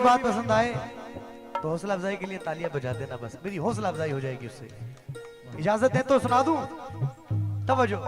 बात पसंद आए तो हौसला अफजाई के लिए तालियां बजा देना, बस मेरी हौसला अफजाई हो जाएगी उससे। इजाजत है तो सुना दूं, तवज्जो।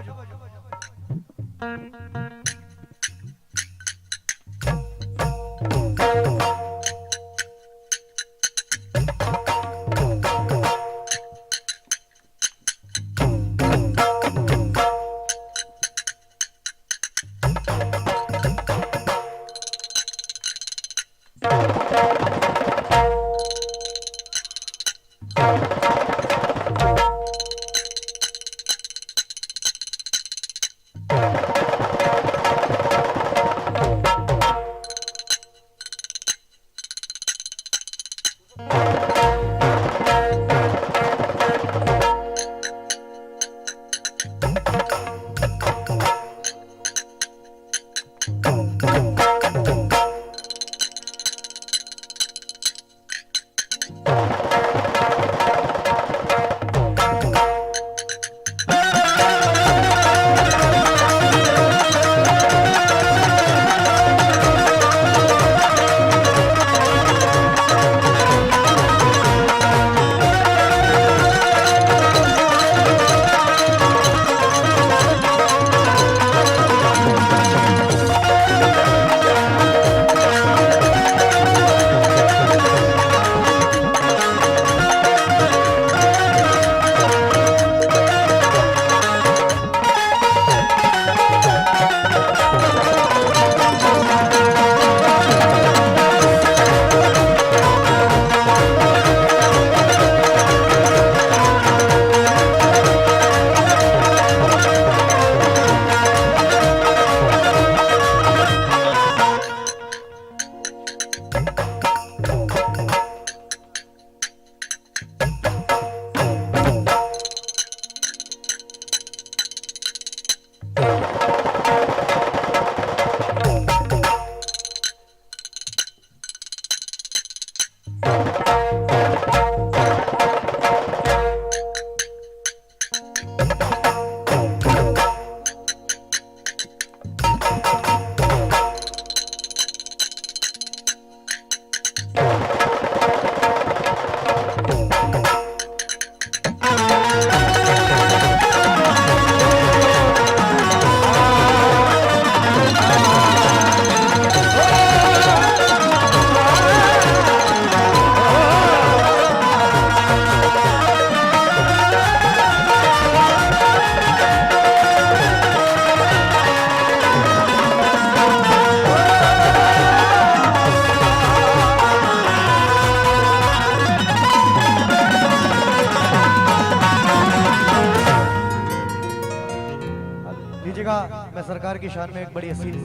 मैं सरकार की शान में एक बड़ी हसीन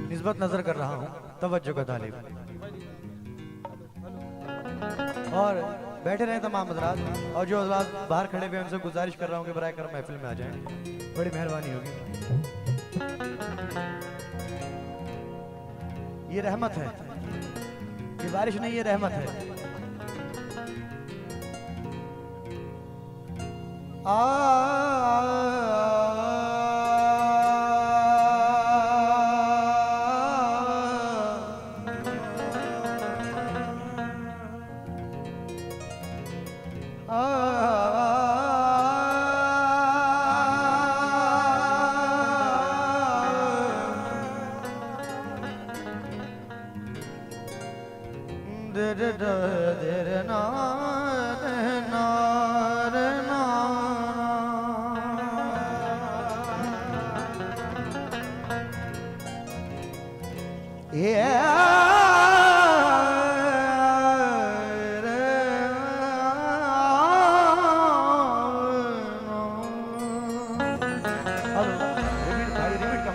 निस्बत नजर कर रहा हूँ, तवज्जो का तालिब। और बैठे रहे तमाम हज़रात, और जो हज़रात बाहर खड़े हुए उनसे गुजारिश कर रहा हूँ कि बराए करम महफिल में आ जाएं, बड़ी मेहरबानी होगी। ये रहमत है, ये बारिश नहीं, ये रहमत है।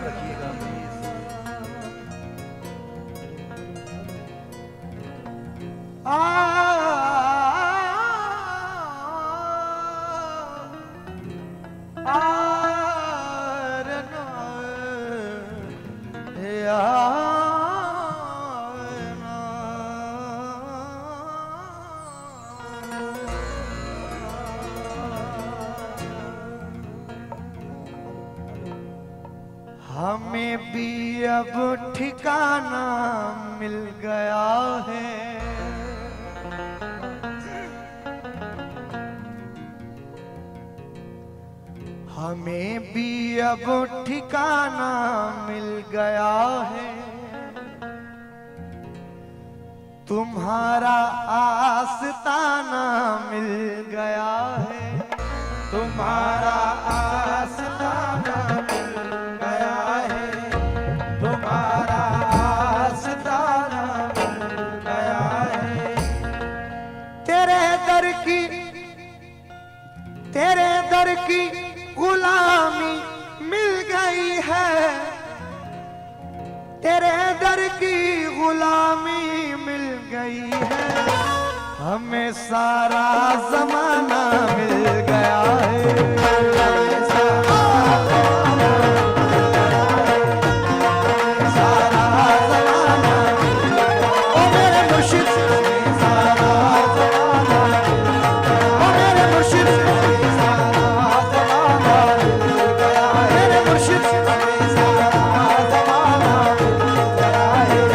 रखिएगा। हमें भी अब ठिकाना मिल गया है। हमें भी अब ठिकाना मिल गया है। तुम्हारा आस्ताना मिल गया है। तुम्हारा आस्ताना मिल गया है। तुम्हारा आस्ताना मिल गया है। तेरे दर की गुलामी मिल गई है। तेरे दर की गुलामी मिल गई है। हमें सारा जमाना मिल गया है। हमें सारा जमाना मिल गया है। ओ मेरे मुर्शिद सारा जमाना मिल गया है। ओ मेरे मुर्शिद सारा जमाना मिल गया है। मेरे मुर्शिद सारा जमाना मिल गया है।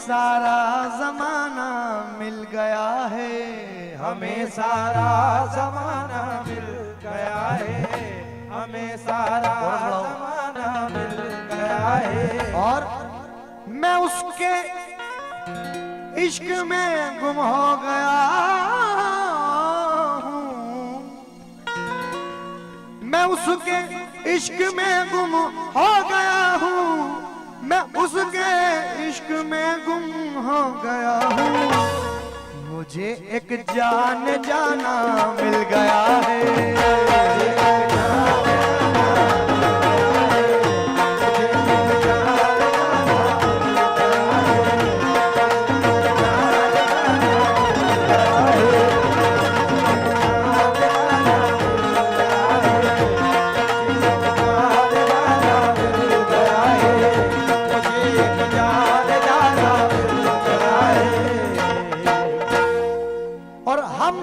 सारा जमाना मिल गया है। हमें सारा जमाना मिल गया है। हमें सारा जमाना मिल गया है। और मैं उसके इश्क में गुम हो गया हूँ। मैं उसके इश्क में गुम हो गया हूँ। मैं उसके इश्क में गुम हो गया हूँ। मुझे एक जान जाना मिल गया है।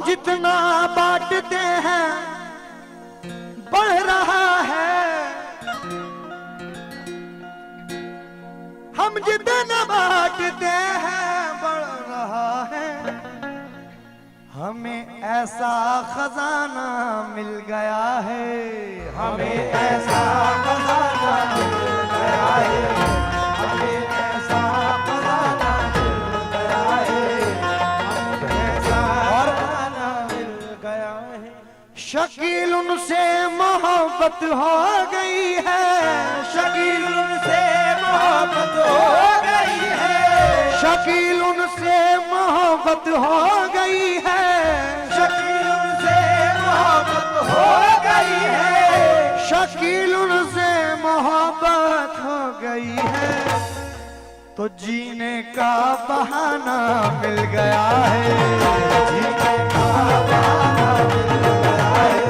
जितना बांटते हैं बढ़ रहा है। हम जितना बांटते हैं बढ़ रहा है। हमें ऐसा खजाना मिल गया है। हमें ऐसा खजाना मिल गया है। हमें ऐसा खजाना मिल गया है। शकील उनसे मोहब्बत हो गई है। शकील उनसे मोहब्बत हो गई है। शकील उनसे मोहब्बत हो गई है। शकील उनसे मोहब्बत हो गई है। शकील उनसे मोहब्बत हो गई है। तो जीने का बहाना मिल गया है। जीने का बहाना मिल गया है।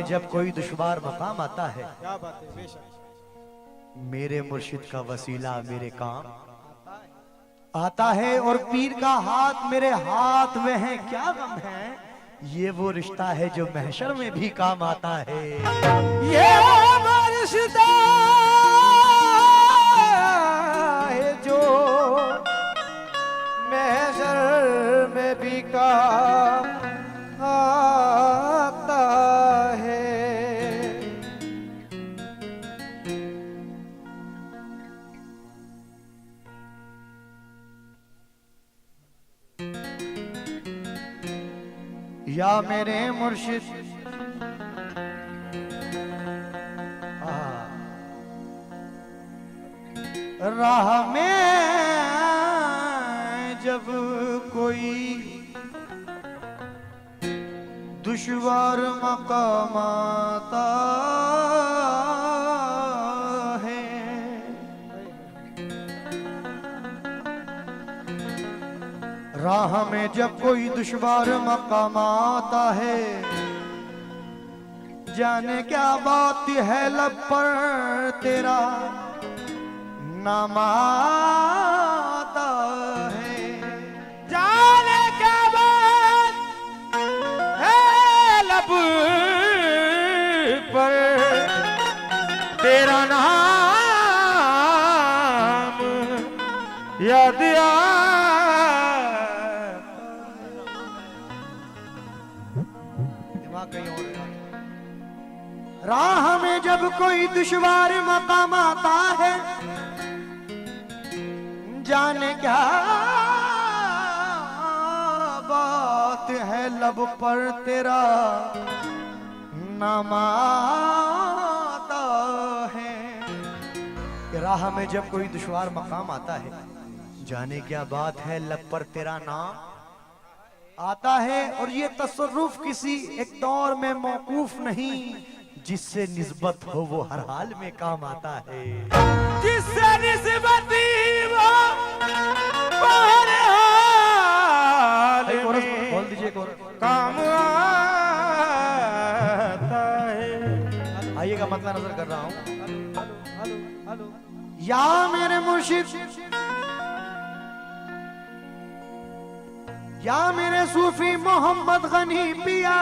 जब कोई दुश्वार मकाम आता है, क्या बात है, बेशक मेरे मुर्शिद का वसीला मेरे काम आता है। और पीर का हाथ मेरे हाथ में है, क्या गम है। ये वो रिश्ता है जो महशर में भी काम आता है। ये वो रिश्ता है जो महशर या मेरे मुर्शिद राह में जब कोई दुश्वार मकाम आता है, राह में जब कोई दुश्वार मकाम आता है, जाने क्या बात है लब पर तेरा नाम आता है। जाने क्या बात है लब पर तेरा नाम याद दिमाग कहीं और है। राह में जब कोई दुश्वार मकाम आता है, जाने क्या बात है लब पर तेरा नाम आता है। कि राह में जब कोई दुश्वार मकाम आता है, जाने क्या बात है लब पर तेरा नाम आता है। और ये तसर्रुफ किसी एक दौर में मौकूफ नहीं, जिससे निस्बत हो वो हर हाल में काम आता है। जिससे निस्बत वो हर हाल में बोल दीजिए काम आता है। आइएगा, मतलब नजर कर रहा हूँ। या मेरे मुर्शिद, या मेरे सूफी मोहम्मद गनी पिया।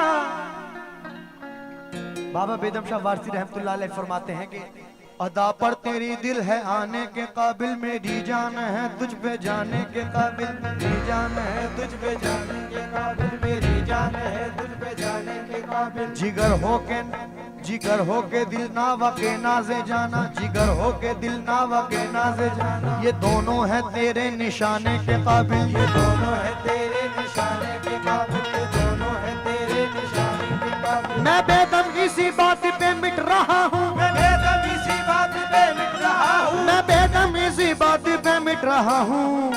बाबा बेदम शाह वारसी रहमतुल्लाह अलैह फरमाते हैं कि अदा पर तेरी दिल है आने के काबिल, मेरी जान है तुझ पे जाने के काबिल, मेरी जान है तुझ पे जाने के काबिल, मेरी जान है तुझ पे जाने के काबिल। जिगर हो के दिल ना वके नाजे जाना, जिगर हो के दिल ना वके नाजे जाना, ये दोनों है तेरे निशाने के काबिल, ये दोनों है तेरे निशाने के काबिल, ये दोनों है तेरे निशाने के काबिल। मैं बेदम इसी बात पे मिट रहा हूँ, मैं बेदम इसी बात पे मिट रहा हूँ, मैं बेदम इसी बात पे मिट रहा हूँ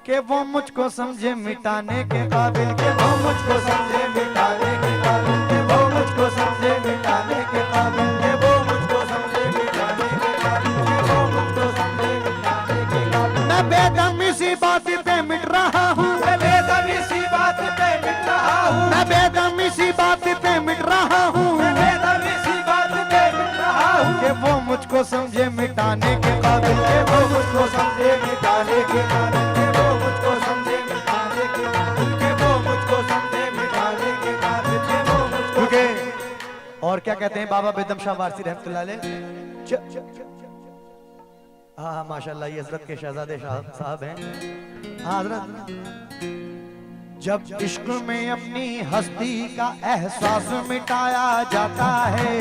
कि वो मुझको समझे मिटाने के काबिल, कि वो मुझको समझे मिटाने के काबिल, कि वो मुझको समझे मिटाने के काबिल, कि वो मुझको समझे मिटाने के काबिल, कि वो मुझको समझे मिटाने के काबिल। मैं बेदम इसी बात पे मिट रहा हूँ, मैं बेदम इसी बात पे मिट रहा हूँ, मैं बेदम इसी बात पे मिट रहा हूँ, मैं बेदम इसी बात पे मिट रहा हूँ कि वो मुझको समझे मिटाने के काबिल, कि वो मुझको समझे मिटाने के काबिल, कि वो मुझको समझे मिटाने के काबिल, कि वो मुझको समझे मिटाने के काबिल, कि वो मुझको। और क्या कहते हैं बाबा बेदम शाह वारसी रहमतुल्लाह अलैह? हाँ माशाल्लाह, ये हजरत के शहजादे साहब हैं। हाँ हजरत, जब इश्क में अपनी हस्ती का एहसास मिटाया जाता है,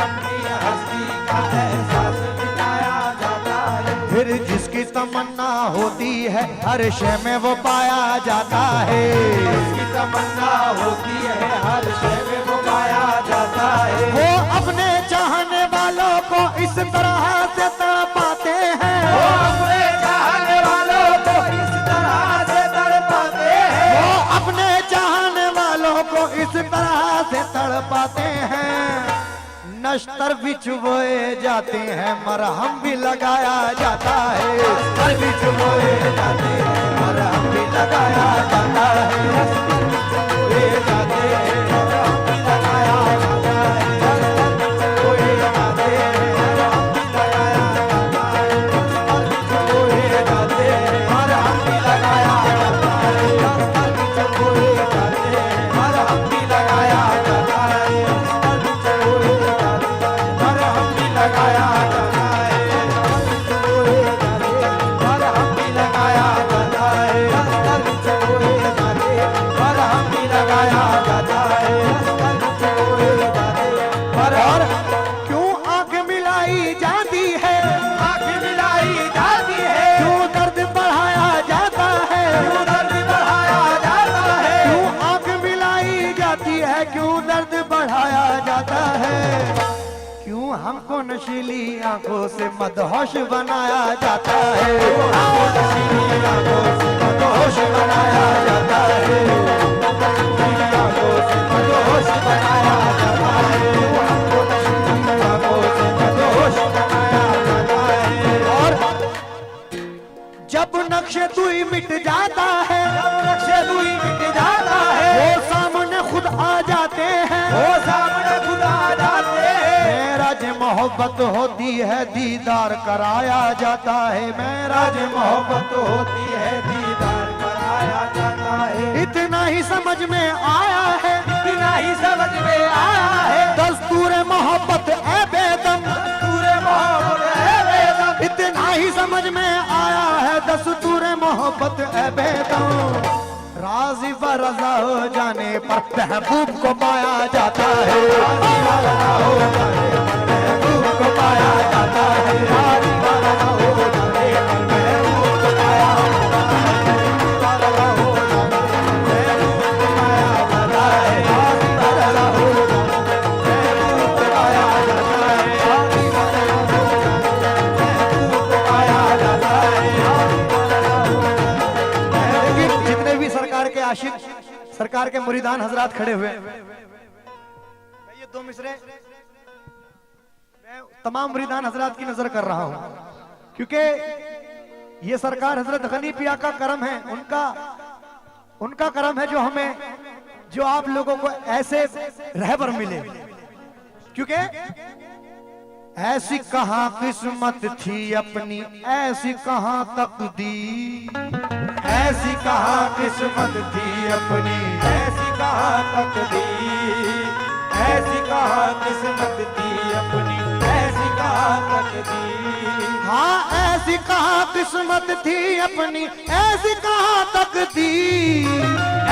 अपनी हस्ती का एहसास मिटाया जाता है, फिर जिसकी तमन्ना होती है हर शय में वो पाया जाता है, जिसकी तमन्ना होती है हर शय में वो पाया जाता है। वो अपने चाहने वालों को इस तरह से तड़पाते हैं, वो अपने चाहने वालों को इस तरह से तड़पाते हैं, वो अपने चाहने वालों को इस तरह से तड़पाते हैं। नश्तर भी चुभोए जाते हैं, मरहम भी लगाया जाता है, नश्तर भी चुभोए जाते हैं, मरहम भी लगाया जाता है, नश्तर भी चुभोए जाते हैं, मरहम भी लगाया जाता है, नश्तर भी चुभोए जाते हैं, मरहम भी लगाया जाता है, नश्तर भी चुभोए जाते हैं, मरहम भी लगाया जाता है, नश्तर भी चुभोए जाते हैं, मरहम भी लगाया जाता है, नश्तर भी चुभोए जाते हैं, मरहम भी लगाया जाता है, मरहम भी लगाया जाता है, नश्तर भी चुभोए जाते हैं, मरहम भी लगाया जाता है, नश्तर भी चुभोए जाते हैं। और क्यों आंख मिलाई जाती है, आँख मिलाई जाती है, क्यों दर्द बढ़ाया जाता है, क्यों दर्द बढ़ाया जाता है, क्यों आंख नशीली आंखों से मदहोश बनाया जाता है, हमको नशीली आंखों से मदहोश बनाया जाता है, नशीली आंखों से मदहोश बनाया जाता है, हमको नशीली आंखों से मदहोश बनाया जाता है। और जब नक्शे दुई मिट जाता है, जब नक्शे दुई मिट जाता है, वो सामने खुद आ जाते हैं, वो सामने खुद आ जाते हैं। मेराज मोहब्बत होती है दीदार कराया जाता है, मेराज मोहब्बत होती है दीदार कराया जाता है। इतना ही समझ में आया है, इतना ही समझ में आया है, दस्तूर मोहब्बत ए बेदम, पूरे मोहब्बत है बेदम। इतना ही समझ में आया है दस्तूर मोहब्बत ए बेदम। राजी व रजा हो जाने पर महबूब को पाया जाता है, राजी व रजा हो जाने पर महबूब को पाया जाता है, राजी व रजा हो जाने पर महबूब को पाया जाता है, राजी व रजा हो जाने पर महबूब को पाया जाता है, राजी व रजा हो जाने पर महबूब को पाया जाता है, राजी व रजा हो जाने पर महबूब को पाया जाता है, राजी व रजा हो जाने। लेकिन जितने भी सरकार के आशिक, सरकार के मुरीदान हजरात खड़े हुए, मैं ये दो मिसरे मैं तमाम मुरीदान हजरात की नजर कर रहा हूं, क्योंकि ये सरकार हजरत गनी पिया का करम है, उनका करम है जो हमें, जो आप लोगों को ऐसे रहबर मिले। क्योंकि ऐसी कहां किस्मत थी अपनी, ऐसी कहां तकदीर, ऐसी कहां किस्मत थी अपनी, ऐसी कहां तकदीर, ऐसी कहां किस्मत थी अपनी, ऐसी कहां तकदीर। हाँ ऐसी कहां किस्मत थी अपनी, ऐसी कहां तकदीर,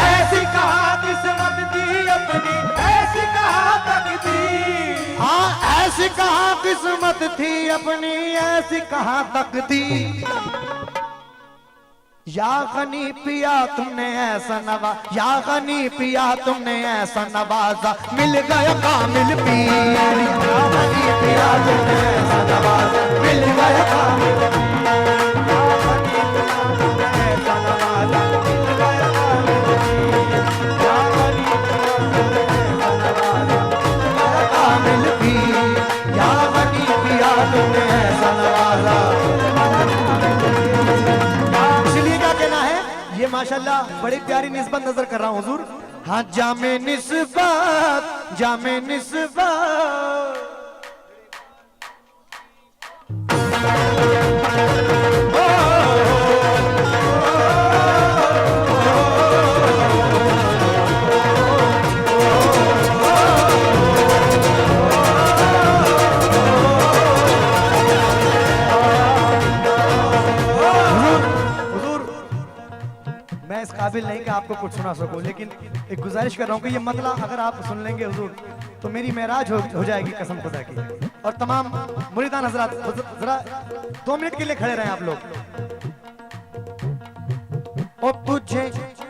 ऐसी कहां किस्मत थी अपनी, ऐसी कहां तकदीर। हाँ ऐसी कहां किस्मत थी अपनी, ऐसी कहां तकदीर। या गनी पिया तुमने ऐसा नवा, या गनी पिया तुमने ऐसा नवाजा, मिल गया कामिल पीर, या गनी पिया तुमने ऐसा नवाजा, मिल गया कामिल पीर, या गनी पिया तुमने ऐसा नवाजा, मिल गया कामिल पीर, या गनी पिया तुमने ऐसा नवाजा, मिल गया कामिल पीर, या गनी पिया तुमने ऐसा नवाजा। इसलिए क्या कहना है, ये माशाल्लाह बड़ी प्यारी निस्बत नजर कर रहा हूं हुजूर। हाँ जामे निस्बत, जामे निस्बत, इस काबिल नहीं कि आपको कुछ सुना सकूं, लेकिन एक गुजारिश कर रहा हूं कि ये मतला अगर आप सुन लेंगे हुजूर तो मेरी मेराज हो जाएगी कसम खुदा की। और तमाम मुरीदान हजरात जरा 2 मिनट के लिए खड़े रहे आप लोग। ओ तुझे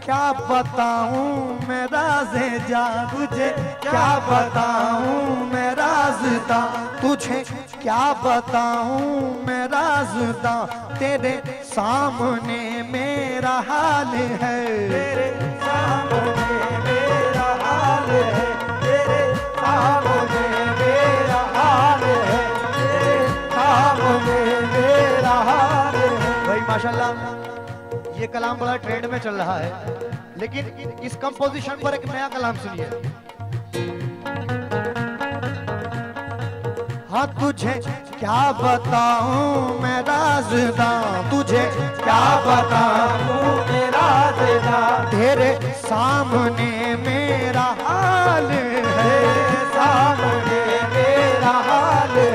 क्या बताऊं मैं राज़े जा, तुझे क्या बताऊं मैं राज़दा, तुझे क्या बताऊं मैं राज़दा, तेरे सामने मेरा हाल है, तेरे सामने मेरा हाल है, तेरे सामने मेरा हाल है, तेरे सामने मेरा हाल है। भाई माशाल्लाह ये कलाम बड़ा ट्रेंड में चल रहा है, लेकिन इस कंपोजिशन पर एक नया कलाम सुनिए। हाँ तुझे क्या बताऊं मैं राज़दा, तुझे क्या बताऊं मैं राज़दा, तेरे सामने मेरा हाल है, तेरे सामने मेरा हाल है,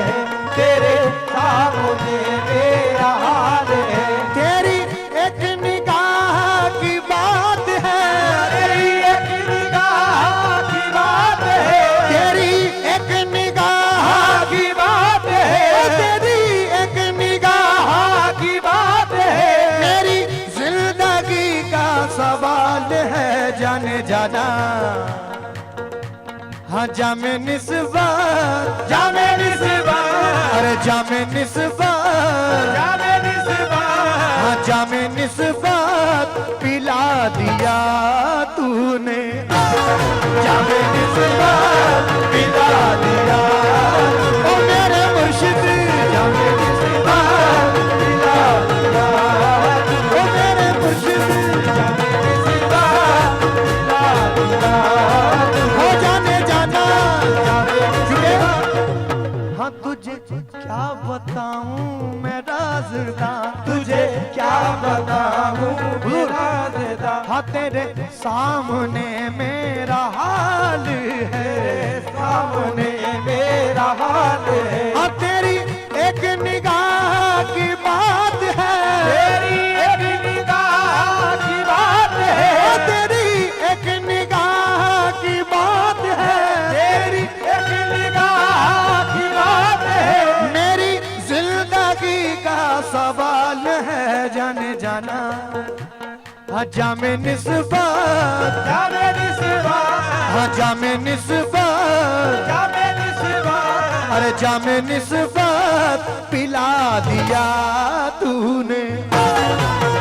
तेरे सामने मेरा हाल है। तेरी एक निगाह की बात है, तेरी एक निगाह की बात है, तेरी एक निगाह की बात है, तेरी एक निगाह की बात है। मेरी जिंदगी का सवाल है जाने जाना। हाँ जामे निस्बत, जामे निस्बत, अरे जामे निस्बत, जामे निस्बत, हाँ जामे निस्बत पिला दिया तूने, जामे निस्बत पिला दिया। ओ मेरे मुर्शिद जामे निस्बत पिला दिया, ओ मेरे मुर्शिद जामे निस्बत पिला दिया। हो जाने जाना जामे निस्बत। हाँ तुझे क्या बताऊं मैं राज़दां, तुझे क्या बताऊं राज़दां। हाँ तेरे सामने मेरा हाल है, सामने मेरा हाल है। हाँ तेरी एक निगाह की बात है, तेरी एक निगाह की बात है, हाँ तेरी एक निगाह की बात है, तेरी एक निगाह की बात है। मेरी जिंदगी का सवाल है जाने जाना। हाँ जामे निस्बत, जामे निस्बत, हाँ जामे निस्बत, जामे निस्बत, अरे जामे निस्बत पिला दिया तूने,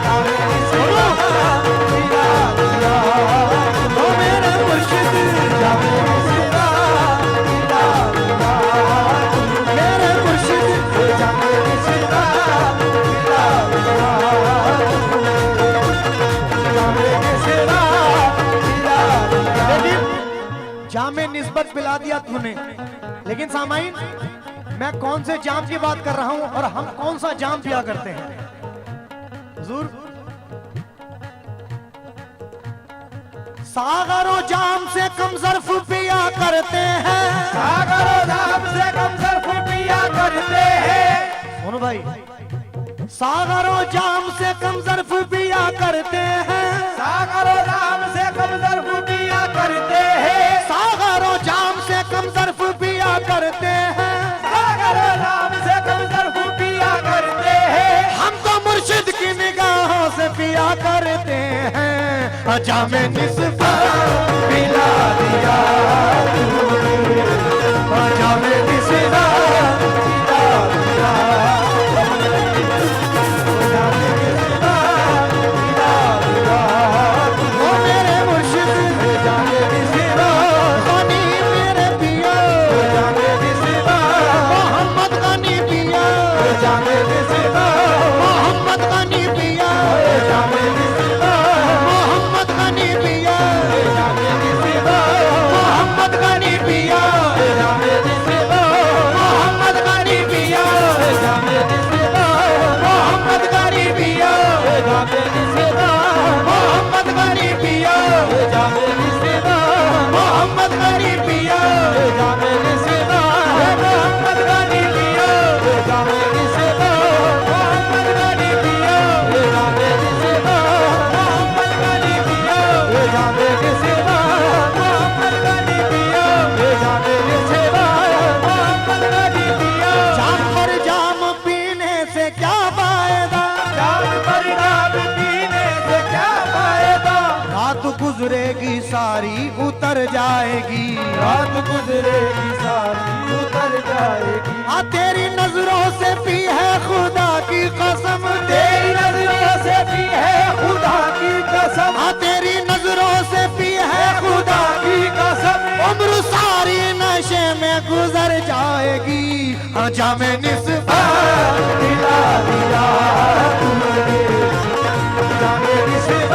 जामे निस्बत पिला दिया। ओ मेरे मुर्शिद जामे निस्बत पिला दिया, मेरे मुर्शिद जामे निस्बत पिला दिया, जामे निस्बत पिला दिया। जामे निस्बत पिला दिया तूने, लेकिन सामाइन मैं कौन से जाम की बात कर रहा हूं और हम कौन सा जाम पिया करते हैं। हुजूर सागरो जाम से कम ज़र्फ पिया करते हैं, सागरो जाम से कम ज़र्फ पिया करते हैं। सुनो भाई, सागरो जाम से कम ज़र्फ पिया करते हैं, सागरो जाम से कम ज़र्फ पिया करते हैं, सागरो जाम से कम ज़र्फ पिया करते हैं। सागरो जाम से कम ज़र्फ पिया करते हैं। हम तो मुर्शिद की निगाहों से पिया करते हैं, जामे निस्बत पिला दिया तूने, जामे निस्बत पिला दिया, जामे निस्बत पिला दिया। ओ मेरे मुर्शिद जामे निस्बत, गनी मेरे पिया जामे निस्बत, मोहम्मद गनी पिया जामे निस्बत, मोहम्मद गनी पिया जामे निस्बत, मोहम्मद गनी पिया जामे निस्बत, मोहम्मद गनी पिया जामे निस्बत, मोहम्मद गनी पिया जामे निस्बत, मोहम्मद गनी पिया जामे निस्बत, मोहम्मद गनी पिया जामे निस्बत, मोहम्मद गनी पिया जामे निस्बत, मोहम्मद गनी पिया जामे निस्बत, मोहम्मद गनी पिया जामे निस्बत, मोहम्मद गनी पिया जामे निस्बत, मोहम्मद गनी पिया जामे निस्बत, मोहम्मद गनी पिया। जाम पर जाम पीने से क्या फायदा, जाम पर जाम पीने से क्या फायदा, रात गुजरेगी सारी उतर जाएगी, रात गुजरेगी सारी उतर जाएगी। हाँ तेरी नजरों से भी है खुदा की कसम, तेरी नजरों से भी है खुदा की कसम, हाँ तेरी नजरों से भी है खुदा की कसम। उम्र सारी नशे में गुजर जाएगी, हाँ जामे निस्बत पिला दिया तूने, जामे निस्बत,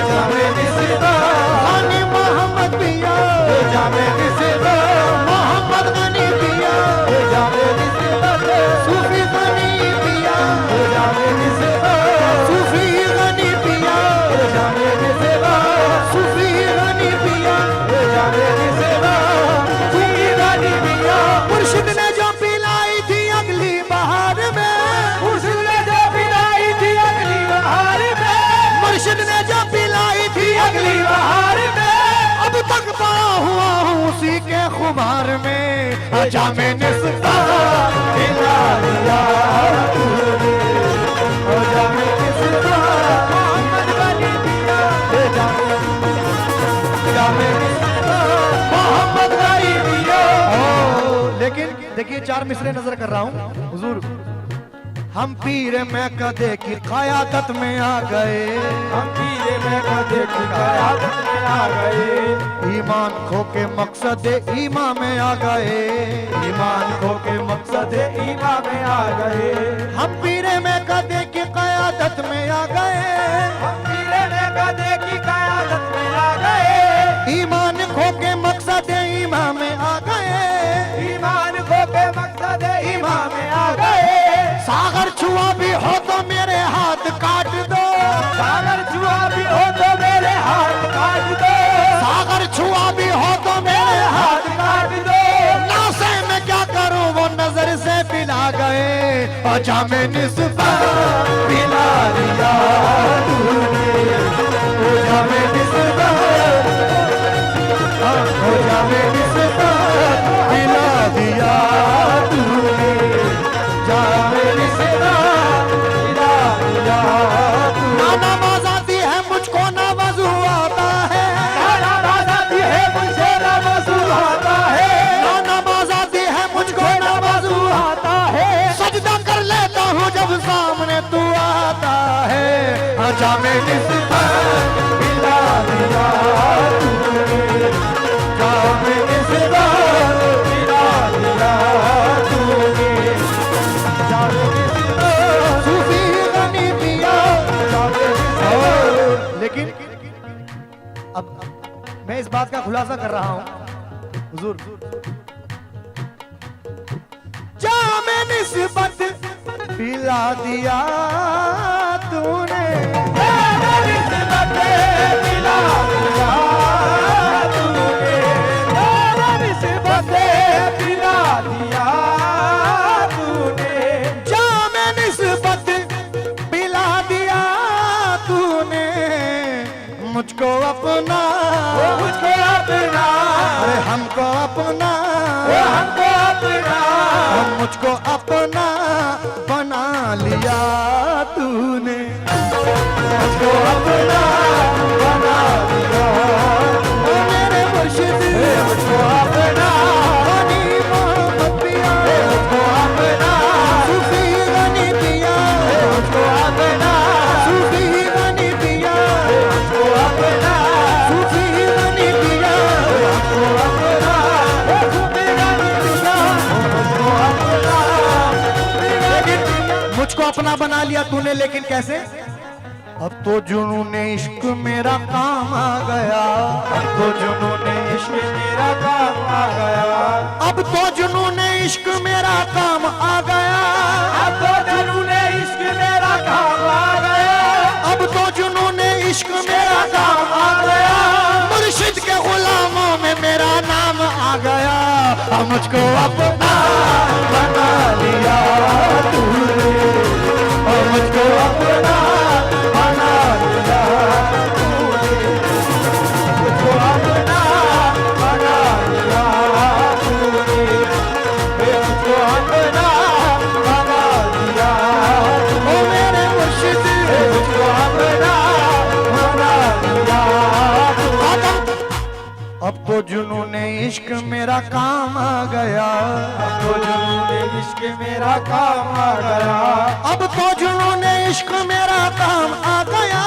जामे निस्बत, गनी मोहम्मद पिया जामे निस्बत, मोहम्मद गनी पिया जामे निस्बत, सूफी गनी पिया जामे निस्बत, सूफी गनी पिया जामे निस्बत, सूफी गनी पिया जामे निस्बत, सूफी गनी पिया। मुर्शिद ने जो पिलाई थी अगली बहार में, मुर्शिद ने जो पिलाई थी अगली बहार में, मुर्शिद ने जो पिलाई थी अगली बहार में, अब तक पड़ा हुआ हूँ उसी के खुमार में, जामे निस्बत पिला दिया तूने, जामे निस्बत, मोहम्मद गनी पिया जामे निस्बत, जामे निस्बत। देखिए 4 मिसरे नजर कर रहा हूँ हुजूर। हम पीर में कदे की क़यादत में आ गए, हम पीरे में कदे की क़यादत में आ गए, ईमान खो के मकसद ईमा में आ गए, ईमान खो के मकसद ईमा में आ गए। हम पीरे में कदे की क़यादत में आ गए, हम पीरे में कदे की क़यादत में आ गए, ईमान खो के मकसद ईमा में आ गए, ईमान खो के मकसद ईमा में आ गए। सागर छुआ भी हो तो मेरे हाथ काट दो, सागर छुआ भी हो तो मेरे हाथ काट दो, सागर छुआ भी हो तो मेरे हाथ हाथ काट दो। नासे में क्या करूं वो नजर से पिला गए, अच्छा में निस्बत पिला दिया तूने, ओझा में निस्बत, ओझा में निस्बत पिला दिया तूने, जा में निस्बत पिला दिया तूने। ना नमाज आती है मुझको ना वज़ू आता है, ना नमाज आती है मुझे ना वज़ू आता है, ना नमाज आती है मुझको ना वज़ू आता है, सजदा कर लेता हूँ जब सामने तू आता है, अच्छा में निस्बत पिला दिया तूने, जा में निस्बत पिला दिया तूने, जा में निस्बत सूफी गनी पिया, जा में निस्बत। लेकिन अब मैं इस बात का खुलासा कर रहा हूँ हुजूर, जामे निस्बत पिला दिया तूने, निस्बत पिला दिया तूने, निस्बत पिला दिया तूने, जामे निस्बत पिला दिया तूने, मुझको अपना, मुझको अपना, अरे हमको अपना, हमको अपना, मुझको अपना बना लिया तूने, मुझको अपना बना लिया, ओ मेरे मुर्शिद मुझको अपना, गनी मोहम्मद पिया मुझको अपना, सूफी गनी पिया मुझको अपना, सूफी गनी पिया मुझको अपना, सूफी गनी पिया मुझको अपना, सूफी गनी पिया मुझको अपना। लेकिन मुझको अपना बना लिया तूने, लेकिन कैसे? अब तो जुनून इश्क मेरा काम आ गया, अब तो जुनून इश्क मेरा काम आ गया, अब तो जुनून इश्क मेरा काम आ गया, अब तो जुनून इश्क मेरा काम आ गया, अब तो जुनून इश्क मेरा काम आ गया, मुर्शिद के गुलामों में मेरा नाम आ गया, अब मुझको अपना बना लिया तूने, और मुझको अपना बना लिया तूने, मुझको अपना बना लिया तूने, मुझको अपना बना लिया, ओ मेरे मुर्शिद मुझको अपना बना लिया। अब तो जुनून इश्क मेरा काम आ गया, अब तो जुनून इश्क मेरा काम आ गया, अब तो जुनून इश्क मेरा काम आ गया,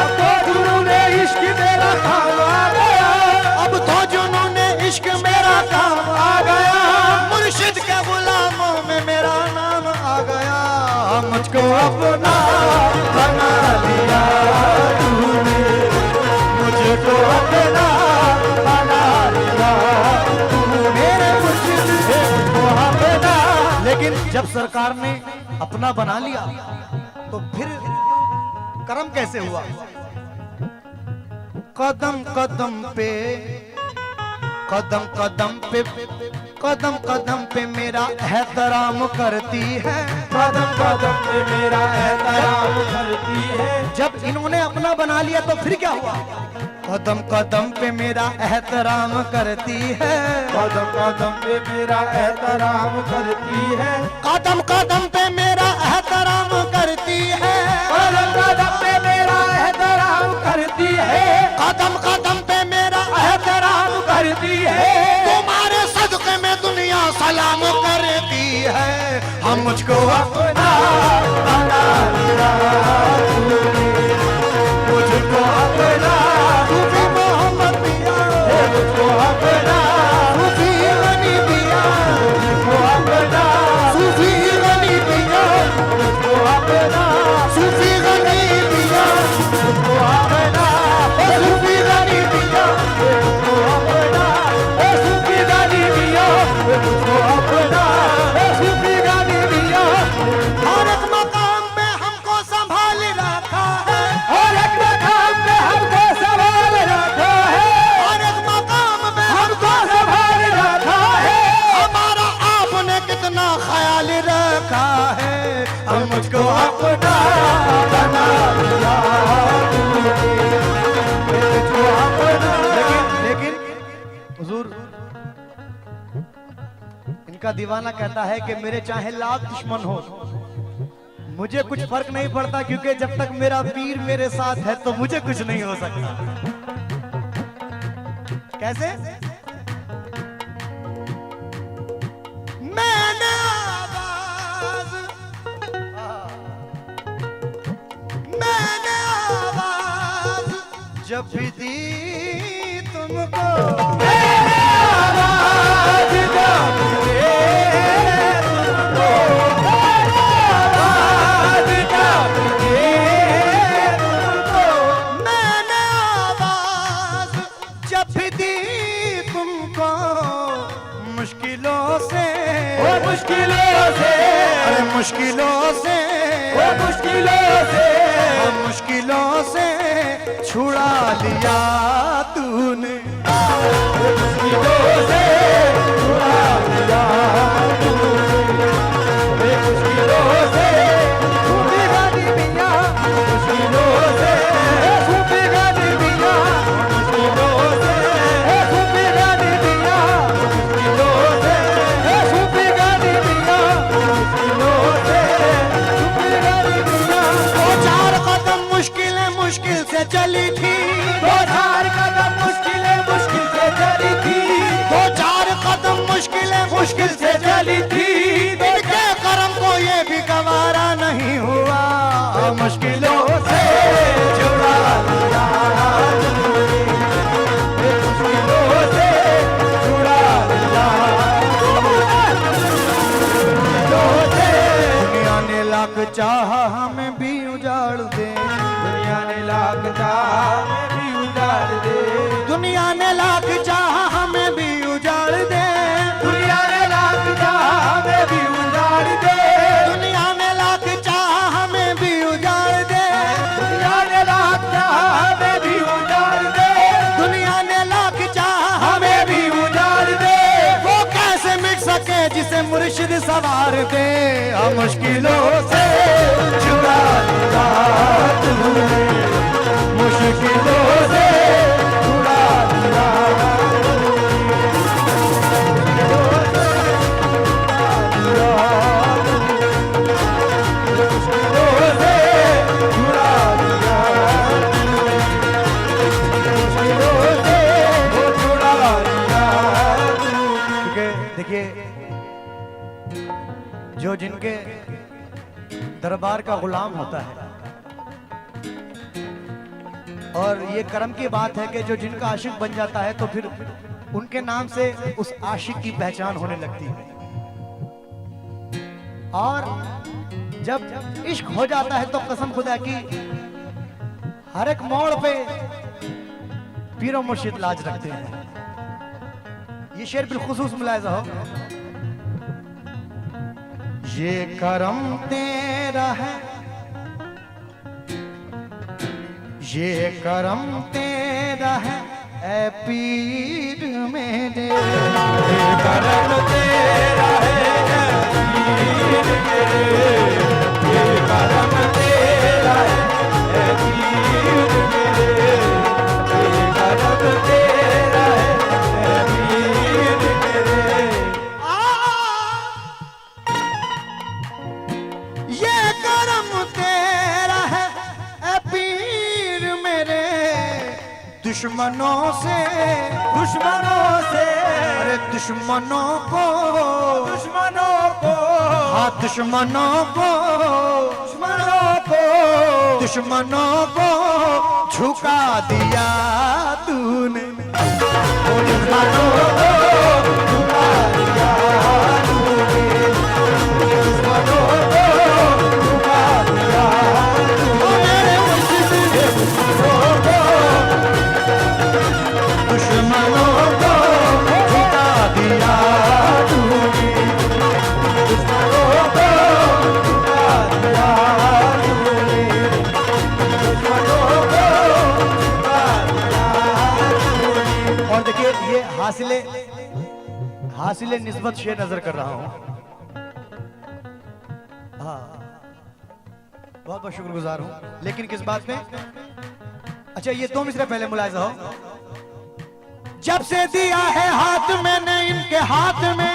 अब तो जुनून इश्क मेरा काम आ गया, अब तो जुनून इश्क मेरा काम आ गया, मुर्शिद के गुलामों में मेरा नाम आ गया, मुझको अपना बना लिया तूने, मुझको अपना बना लिया तूने, मेरे मुर्शिद मुझको अपना। लेकिन जब सरकार ने अपना बना लिया तो फिर कर्म कैसे हुआ? कदम कदम पे, कदम कदम पे, कदम कदम पे मेरा एहतराम करती है, कदम कदम पे मेरा एहतराम करती है, जब इन्होंने अपना बना लिया तो फिर क्या हुआ? कदम कदम पे मेरा एहतराम करती है, कदम कदम पे मेरा एहतराम करती है, कदम कदम पे मेरा एहतराम करती है, कदम कदम पे मेरा एहतराम करती है, कदम कदम पे मेरा एहतराम करती है, तुम्हारे सदके ऐसे में दुनिया सलाम करती है। हम मुझको अपना बना लिया तूने, मुझको अपना सूफी मोहम्मद दिया, मुझको अपना सूफी गनी दिया, मुझको अपना सूफी गनी दिया, मुझको अपना सूफी गनी दिया, मुझको अपना सूफी गनी दिया, मुझको अपना सूफी गनी दिया, मुझको अपना सूफी गनी दिया। हर एक मकाम पे हमको संभाल रखा है, हर एक मकाम पे हमको संभाल रखा है, हर एक मकाम पे हमको संभाल रखा है। हमारा आपने कितना ख्याल रखा है। हम मुझको अपना बना लिया तूने, मुझको अपना। लेकिन हुजूर, इनका दीवाना कहता है कि मेरे चाहे लाख दुश्मन हो, मुझे कुछ फर्क नहीं पड़ता, क्योंकि जब तक मेरा पीर मेरे साथ है तो मुझे कुछ नहीं हो सकता। कैसे? मैंने आवाज, मैंने आवाज जब भी दी तुमको, मैंने आवाज जब दी तुमको, आवाज जब दी तुमको, मैंने आवाज जब भी दी तुमको, मुश्किलों से, वो मुश्किलों से, अरे मुश्किलों से, वो मुश्किलों से, हम मुश्किलों से छुड़ा लिया तूने, मुश्किलों से छुड़ा लिया तूने, मुश्किलों से सूफी गनी दिया, मुश्किलों से सूफी गनी दिया, मुश्किलों से सूफी गनी दिया, मुश्किलों से सूफी गनी दिया, मुश्किलों से सूफी गनी दिया। वो चार कदम मुश्किलें मुश्किल से चली थी, दो चार कदम मुश्किलें मुश्किल से चली थी, वो चार कदम मुश्किलें मुश्किल से चली थी, इनके करम को ये भी गवारा नहीं हुआ। मुश्किलों से छुड़ा लिया तूने, मुश्किलों से छुड़ा लिया मुश्किलों से। दुनिया ने लाख चाहा हमें भी उजाड़ दे, दुनिया ने लाख चाहा हमें भी उजाड़ दे, दुनिया ने लाख चाहा हमें भी उजाड़ दे, दुनिया ने लाख चाहा हमें भी उजाड़ दे, दुनिया ने लाख चाहा हमें भी उजाड़ दे, दुनिया ने लाख चाहा हमें भी उजाड़ दे, दुनिया ने लाख चाहा हमें भी उजाड़ दे। वो कैसे मिट सके जिसे मुर्शिद सवार दे। हम मुश्किलों से छुड़ा लिया तूने, मुश्किलों से छुड़ा लिया मुश्किलों से छुड़ा लिया, मुश्किलों से छुड़ा लिया। क्योंकि देखिए, जो जिनके दरबार का गुलाम होता है, और ये कर्म की बात है कि जो जिनका आशिक बन जाता है तो फिर उनके नाम से उस आशिक की पहचान होने लगती है। और जब इश्क हो जाता है तो कसम खुदा की हर एक मोड़ पे पीरो मुर्शिद लाज रखते हैं। ये शेर बिलखुसूस मुलाहिजा हो, ये करम तेरा है, ये करम तेरा है ऐ पीर मेरे, ये करम तेरा है पीर मेरे, ये करम तेरा है पीर मेरे, ये करम तेरा है पीर मेरे। ये करम तेरा है ऐ पीर मेरे, दुश्मनों से अरे दुश्मनों को हाँ दुश्मनों को झुका दिया तूने दुश्मनों को झुका दिया तूने दुश्मनों को झुका दिया मेरे मुर्शिद दुश्मनों को झुका दिया तूने दुश्मनों को झुका दिया तूने दुश्मनों को झुका दिया तूने। और देखिए ये हासिले निस्बत शेर नजर कर रहा हूं। हाँ बहुत बहुत शुक्रगुजार हूं, लेकिन किस बात में? अच्छा ये 2 मिसरे पहले मुलाहिजा हो। जब से दिया है हाथ मैंने इनके हाथ में,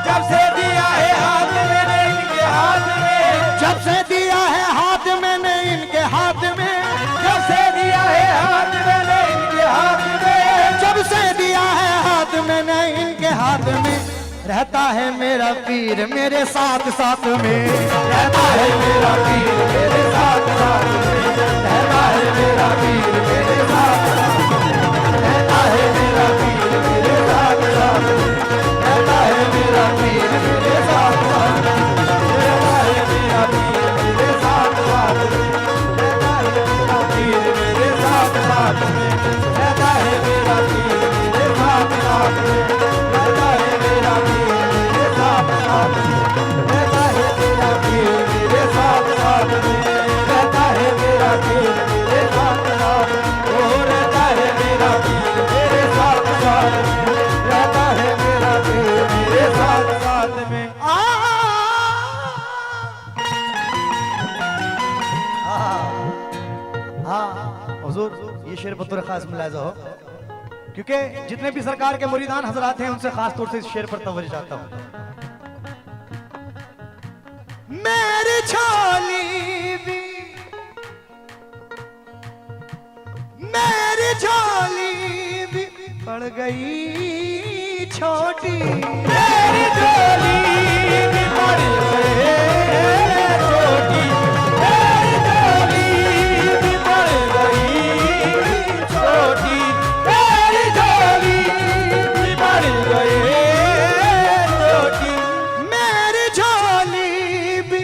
जब से दिया है हाथ मैंने इनके हाथ में, जब से दिया है हाथ मैंने इनके हाथ में, जब से दिया है हाथ मैंने इनके हाथ में, जब से दिया है हाथ मैंने इनके हाथ में, रहता है मेरा पीर मेरे साथ साथ में, रहता है मेरा पीर मेरे साथ साथ में, रहता है मेरा पीर मेरे साथ साथ में, रहता है मेरा पीर मेरे साथ साथ में, रहता है मेरा पीर मेरे साथ साथ में, रहता है मेरा पीर मेरे साथ साथ में, रहता है मेरा पीर मेरे साथ साथ में, रहता है मेरा पीर मेरे साथ साथ में, रहता है मेरा पीर मेरे साथ साथ में, रहता है मेरा पीर मेरे साथ साथ में, रहता है मेरा पीर मेरे साथ साथ में, ओ रहता है मेरा पीर मेरे साथ साथ में, रहता है मेरा पीर मेरे साथ साथ में। हाँ हुजूर ये शेर बतौर खास मुलाहिजा हो, क्योंकि जितने भी सरकार के मुरीदान हजरात हैं उनसे खास तौर से इस शेर पर तवज्जो चाहता हूं। मेरी झोली भी मेरी झोली भी पड़ गई छोटी, मेरी झोली भी पड़ गई छोटी, मेरी झोली भी पड़ गई छोटी, मेरी झोली भी पड़ गई छोटी, मेरी झोली भी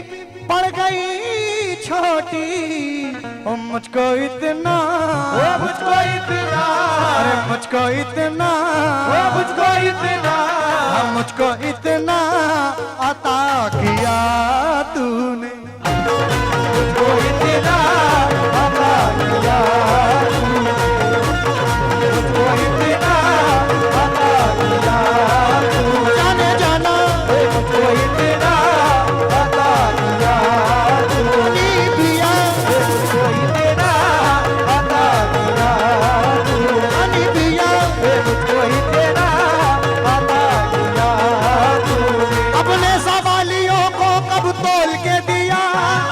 पड़ गई छोटी, ओ मुझको इतना ओ मुझको इतना, अरे मुझको इतना ओ मुझको इतना, मुझको इतना अता किया तूने मुझको इतना अता किया तूने, मुझको इतना अता किया तूने, जाने जाना मुझको इतना अता किया तूने, पिया मुझको इतना अता किया तूने, पिया मुझको इतना अता किया तूने, अपने सवालियों को कब तोल के दिया,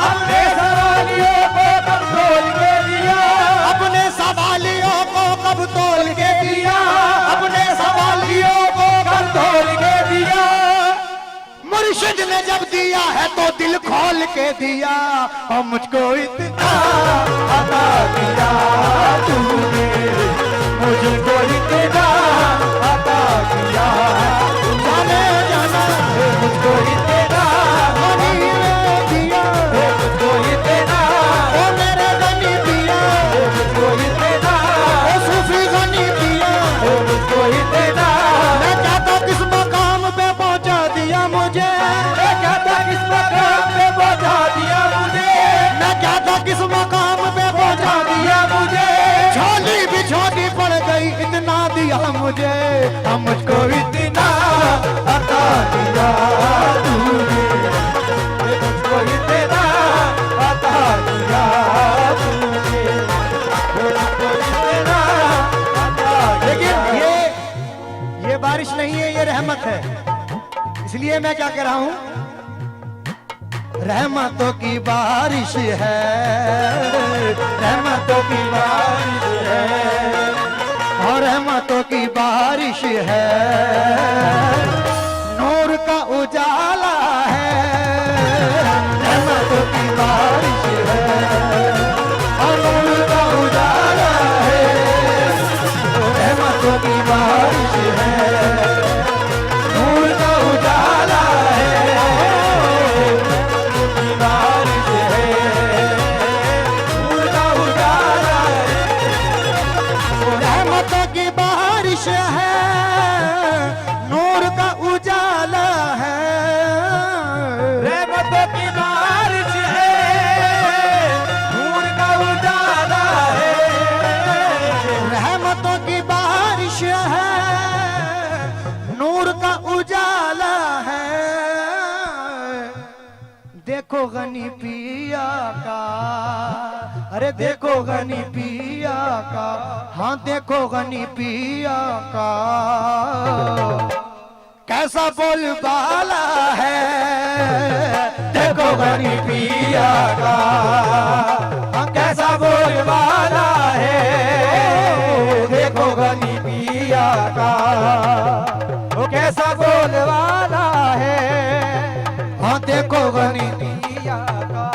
अपने सवालियों को कब तोल के दिया, अपने सवालियों को कब तोल के दिया, अपने सवालियों को कब तोल के दिया, मुर्शिद ने जब दिया है तो दिल खोल के दिया, और मुझको इतना अता किया तूने, मुझको इतना अता किया, जाने जाना मुझको इतना गनी दिया, मुझको इतना, ओ मेरे गनी दिया, मुझको इतना, ओ सूफी गनी दिया, मुझको इतना, मैं चाहता किस मकाम पे पहुंचा दिया मुझे, मैं कहता किस मकाम पे पहुंचा दिया मुझे, मैं चाहता किस मकाम पे पहुंचा दिया मुझे, झोली भी छोटी पड़ गई इतना दिया मुझे, अब मुझको इतना अता किया तूने, मुझको इतना अता किया तूने, मुझको इतना अता लेकिन किया। ये बारिश नहीं है, ये रहमत है। इसलिए मैं क्या कह रहा हूं, रहमतों की बारिश है, रहमतों की बारिश है, और रहमतों की बारिश है, नूर का उजाला है, रहमतों की बारिश है और नूर का उजाला है, रहमतों की बारिश है, नूर का उजाला है, की बारिश है, नूर का उजाला है, रहमतों की बारिश है, नूर का उजाला है, रहमतों की बारिश है, नूर का उजाला है, रहमतों की बारिश है, नूर का उजाला है। देखो गनी पिया का, अरे देखो गनी पिया का, हाँ देखो गनी पिया का, कैसा बोलबाला है, देखो गनी पिया का, हाँ कैसा बोलबाला है, देखो गनी पिया का, वो कैसा बोलबाला है, हाँ देखो गनी पिया का,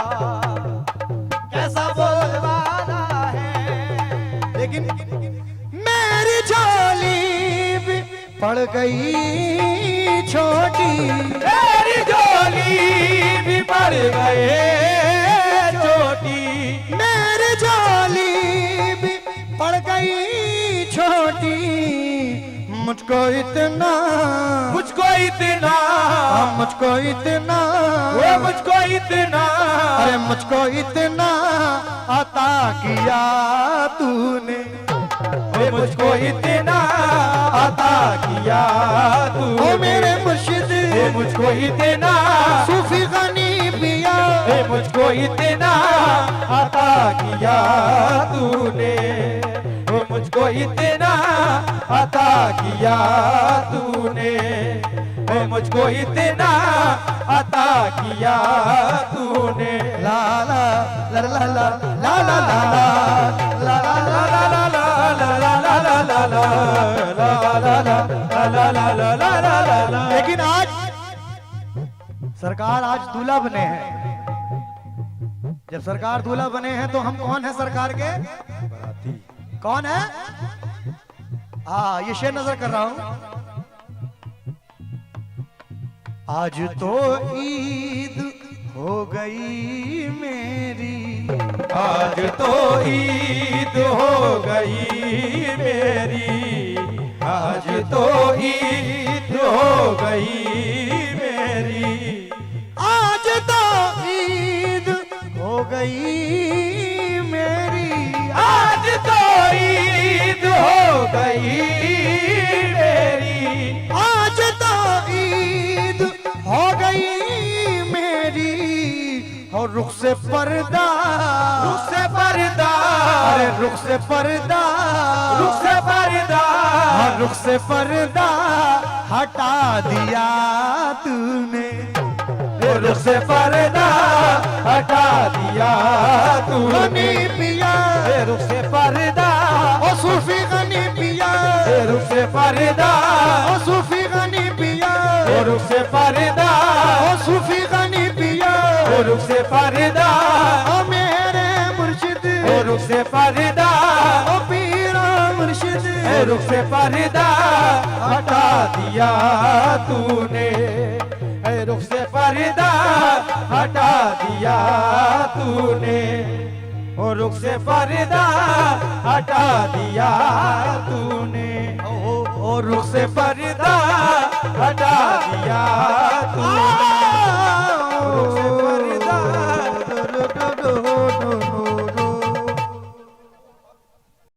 कैसा बोलबाला है। लेकिन मेरी झोली भी पड़ गई छोटी, मेरी झोली भी पड़ गए छोटी, मेरी झोली भी पड़ गई छोटी, मुझको इतना, मुझको इतना, मुझको इतना, वो मुझको इतना, अरे मुझको इतना अता किया तूने, वो मुझको इतना अता किया तू, ओ मेरे मुर्शिद, वो मुझको इतना, सूफी गनी पिया, वो मुझको इतना अता किया तूने, वो मुझको इतना अता किया तूने, वो मुझको इतना अता किया तूने। ला ला ला ला ला ला ला ला ला ला। लेकिन आज सरकार आज दूल्हा बने हैं, जब सरकार दूल्हा बने हैं तो हम कौन है सरकार के? कौन है? हाँ ये शेर नजर कर रहा हूं। आज तो ईद हो गई मेरी, आज तो ईद हो गई मेरी, आज तो ईद हो गई मेरी, आज तो ईद हो गई मेरी, आज तो ईद हो गई मेरी, आज तो ईद हो गई मेरी, और रुख से पर्दा, रुख से पर्दा, अरे रुख से पर्दा, रुख से पर्दा, और रुख से पर्दा हटा दिया तूने, रुख से पर्दा हटा दिया तू, गनी पिया, रुख से पर्दा, ओ सूफी गनी पिया, रुख से पर्दा, ओ सूफी गनी पिया, रुख से पर्दा, ओ सूफी गनी पिया, रुख से पर्दा, ओ मेरे मुर्शिद, रुख से पर्दा, ओ पीरा मुर्शिद, रुख से पर्दा हटा दिया तूने, रुख से पर्दा हटा दिया तूने, रुख से पर्दा हटा दिया तूने, ओ रुख रुख से पर्दा हटा दिया तूने।